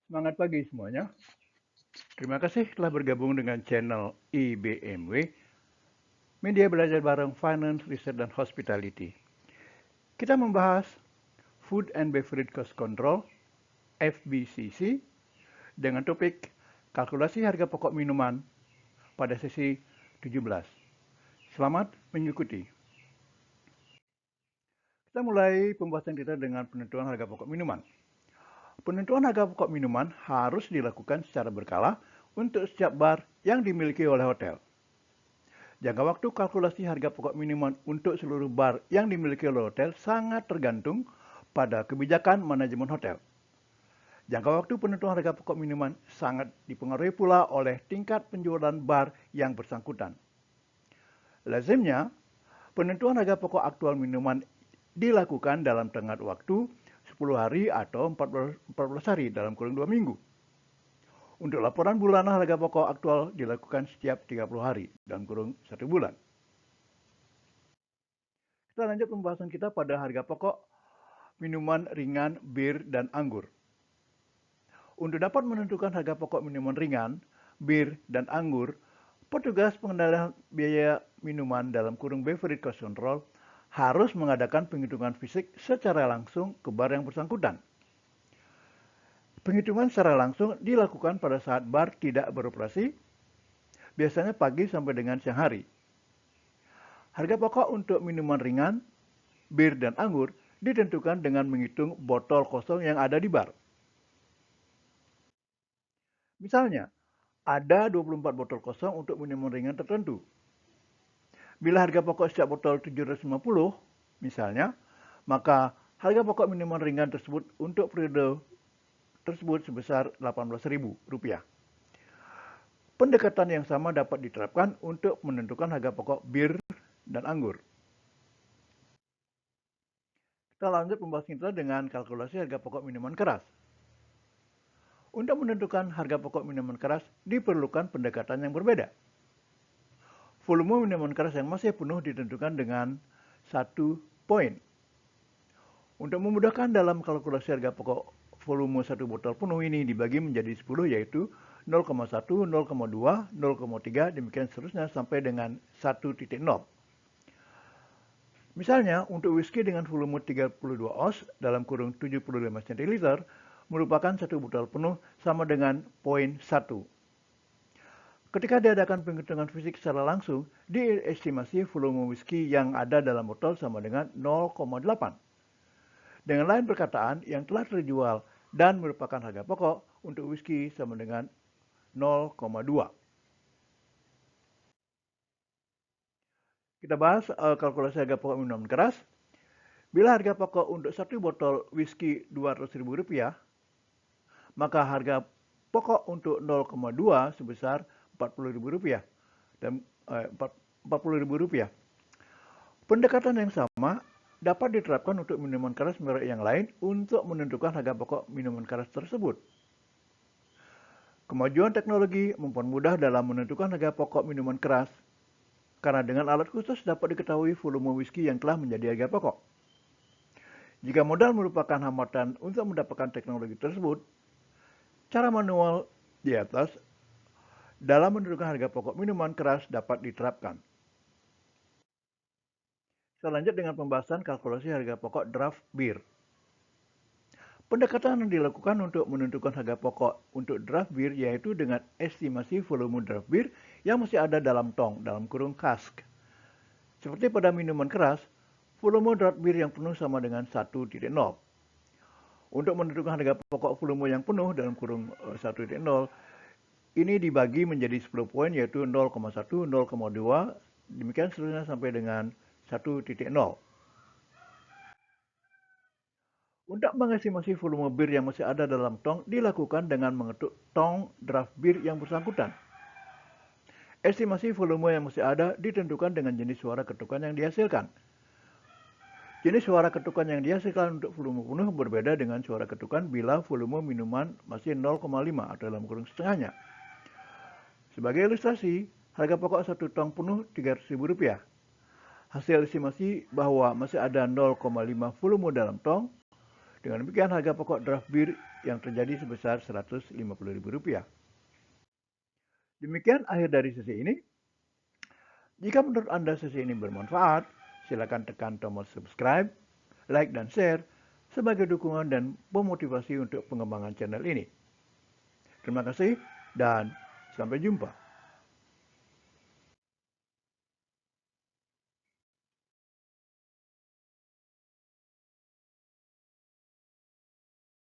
Semangat pagi semuanya. Terima kasih telah bergabung dengan channel IBMW, Media Belajar Bareng Finance, Research, dan Hospitality. Kita membahas Food and Beverage Cost Control, FBCC, dengan topik kalkulasi harga pokok minuman pada sesi 17. Selamat mengikuti. Kita mulai pembahasan kita dengan penentuan harga pokok minuman. Penentuan harga pokok minuman harus dilakukan secara berkala untuk setiap bar yang dimiliki oleh hotel. Jangka waktu kalkulasi harga pokok minuman untuk seluruh bar yang dimiliki oleh hotel sangat tergantung pada kebijakan manajemen hotel. Jangka waktu penentuan harga pokok minuman sangat dipengaruhi pula oleh tingkat penjualan bar yang bersangkutan. Lazimnya, penentuan harga pokok aktual minuman dilakukan dalam tenggat waktu 10 hari atau 14 hari dalam kurun 2 minggu. Untuk laporan bulanan harga pokok aktual dilakukan setiap 30 hari dalam kurun 1 bulan. Kita lanjut pembahasan kita pada harga pokok minuman ringan, bir, dan anggur. Untuk dapat menentukan harga pokok minuman ringan, bir, dan anggur, petugas pengendalian biaya minuman dalam kurung beverage cost control harus mengadakan penghitungan fisik secara langsung ke bar yang bersangkutan. Penghitungan secara langsung dilakukan pada saat bar tidak beroperasi, biasanya pagi sampai dengan siang hari. Harga pokok untuk minuman ringan, bir, dan anggur ditentukan dengan menghitung botol kosong yang ada di bar. Misalnya, ada 24 botol kosong untuk minuman ringan tertentu. Bila harga pokok setiap botol 750, misalnya, maka harga pokok minuman ringan tersebut untuk periode tersebut sebesar Rp18.000. Pendekatan yang sama dapat diterapkan untuk menentukan harga pokok bir dan anggur. Kita lanjut pembahasan kita dengan kalkulasi harga pokok minuman keras. Untuk menentukan harga pokok minuman keras diperlukan pendekatan yang berbeda. Volume minuman keras yang masih penuh ditentukan dengan 1 poin. Untuk memudahkan dalam kalkulasi harga pokok volume 1 botol penuh ini dibagi menjadi 10 yaitu 0,1, 0,2, 0,3, demikian seterusnya sampai dengan 1,0. Misalnya, untuk whisky dengan volume 32 oz dalam kurung 75 cl merupakan 1 botol penuh sama dengan poin 1. Ketika diadakan penghitungan fisik secara langsung, diestimasi volume whisky yang ada dalam botol sama dengan 0,8. Dengan lain perkataan, yang telah terjual dan merupakan harga pokok untuk whisky sama dengan 0,2. Kita bahas kalkulasi harga pokok minuman keras. Bila harga pokok untuk 1 botol whisky Rp200.000, maka harga pokok untuk 0,2 sebesar Rp40.000 dan Rp40.000. Pendekatan yang sama dapat diterapkan untuk minuman keras merek yang lain untuk menentukan harga pokok minuman keras tersebut. Kemajuan teknologi mempermudah dalam menentukan harga pokok minuman keras, karena dengan alat khusus dapat diketahui volume whisky yang telah menjadi harga pokok. Jika modal merupakan hambatan untuk mendapatkan teknologi tersebut, cara manual di atas dalam menentukan harga pokok minuman keras dapat diterapkan. Kita lanjut dengan pembahasan kalkulasi harga pokok draft beer. Pendekatan yang dilakukan untuk menentukan harga pokok untuk draft beer yaitu dengan estimasi volume draft beer yang masih ada dalam tong, dalam kurung cask. Seperti pada minuman keras, volume draft beer yang penuh sama dengan 1,0. Untuk menentukan harga pokok volume yang penuh dalam kurung 1,0, ini dibagi menjadi 10 poin yaitu 0,1, 0,2, demikian seterusnya sampai dengan 1,0. Untuk mengestimasi volume bir yang masih ada dalam tong dilakukan dengan mengetuk tong draft bir yang bersangkutan. Estimasi volume yang masih ada ditentukan dengan jenis suara ketukan yang dihasilkan. Jenis suara ketukan yang dihasilkan untuk volume penuh berbeda dengan suara ketukan bila volume minuman masih 0,5 atau dalam kurung setengahnya. Sebagai ilustrasi, harga pokok 1 tong penuh Rp300.000. Hasil estimasi bahwa masih ada 0,5 volume dalam tong. Dengan demikian harga pokok draft beer yang terjadi sebesar Rp150.000. Demikian akhir dari sesi ini. Jika menurut Anda sesi ini bermanfaat, silakan tekan tombol subscribe, like, dan share sebagai dukungan dan pemotivasi untuk pengembangan channel ini. Terima kasih dan sampai jumpa.